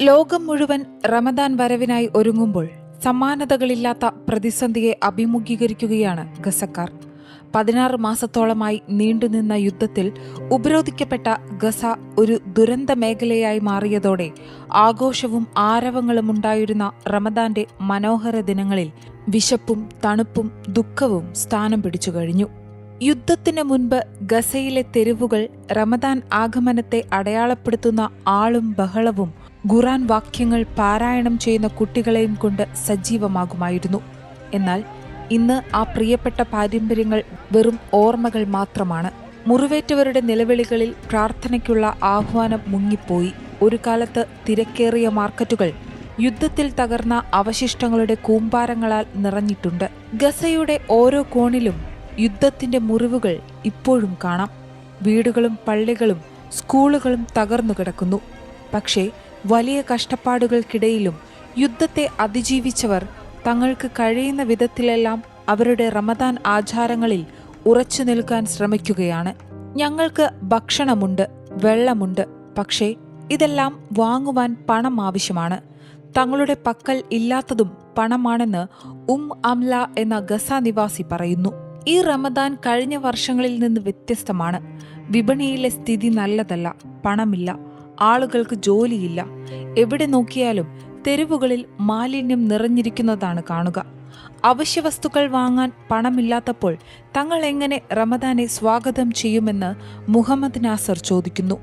ലോകം മുഴുവൻ റമദാൻ വരവിനായി ഒരുങ്ങുമ്പോൾ സമാനതകളില്ലാത്ത പ്രതിസന്ധിയെ അഭിമുഖീകരിക്കുകയാണ് ഗസക്കാർ. 16 മാസത്തോളമായി നീണ്ടുനിന്ന യുദ്ധത്തിൽ ഉപരോധിക്കപ്പെട്ട ഗസ ഒരു ദുരന്ത മേഖലയായി മാറിയതോടെ ആഘോഷവും ആരവങ്ങളും ഉണ്ടായിരുന്ന റമദാന്റെ മനോഹര ദിനങ്ങളിൽ വിശപ്പും തണുപ്പും ദുഃഖവും സ്ഥാനം പിടിച്ചു കഴിഞ്ഞു. യുദ്ധത്തിന് മുൻപ് ഗസയിലെ തെരുവുകൾ റമദാൻ ആഗമനത്തെ അടയാളപ്പെടുത്തുന്ന ആളും ബഹളവും ഖുർആൻ വാക്യങ്ങൾ പാരായണം ചെയ്യുന്ന കുട്ടികളെയും കൊണ്ട് സജീവമാകുമായിരുന്നു. എന്നാൽ ഇന്ന് ആ പ്രിയപ്പെട്ട പാരമ്പര്യങ്ങൾ വെറും ഓർമ്മകൾ മാത്രമാണ്. മുറിവേറ്റവരുടെ നിലവിളികളിൽ പ്രാർത്ഥനയ്ക്കുള്ള ആഹ്വാനം മുങ്ങിപ്പോയി. ഒരു കാലത്ത് തിരക്കേറിയ മാർക്കറ്റുകൾ യുദ്ധത്തിൽ തകർന്ന അവശിഷ്ടങ്ങളുടെ കൂമ്പാരങ്ങളാൽ നിറഞ്ഞിട്ടുണ്ട്. ഗസയുടെ ഓരോ കോണിലും യുദ്ധത്തിന്റെ മുറിവുകൾ ഇപ്പോഴും കാണാം. വീടുകളും പള്ളികളും സ്കൂളുകളും തകർന്നു കിടക്കുന്നു. പക്ഷേ വലിയ കഷ്ടപ്പാടുകൾക്കിടയിലും യുദ്ധത്തെ അതിജീവിച്ചവർ തങ്ങൾക്ക് കഴിയുന്ന വിധത്തിലെല്ലാം അവരുടെ റമദാൻ ആചാരങ്ങളിൽ ഉറച്ചു നിൽക്കാൻ ശ്രമിക്കുകയാണ്. ഞങ്ങൾക്ക് ഭക്ഷണമുണ്ട്, വെള്ളമുണ്ട്, പക്ഷേ ഇതെല്ലാം വാങ്ങുവാൻ പണം ആവശ്യമാണ്. തങ്ങളുടെ പക്കൽ ഇല്ലാത്തതും പണമാണെന്ന് അംല എന്ന ഗസ നിവാസി പറയുന്നു. ഈ റമദാൻ കഴിഞ്ഞ വർഷങ്ങളിൽ നിന്ന് വ്യത്യസ്തമാണ്. വിപണിയിലെ സ്ഥിതി നല്ലതല്ല. പണമില്ല, ആളുകൾക്ക് ജോലിയില്ല. എവിടെ നോക്കിയാലും തെരുവുകളിൽ മാലിന്യം നിറഞ്ഞിരിക്കുന്നതാണ് കാണുക. അവശ്യവസ്തുക്കൾ വാങ്ങാൻ പണമില്ലാത്തപ്പോൾ തങ്ങൾ എങ്ങനെ റമദാനെ സ്വാഗതം ചെയ്യുമെന്ന് മുഹമ്മദ് നാസർ ചോദിക്കുന്നു.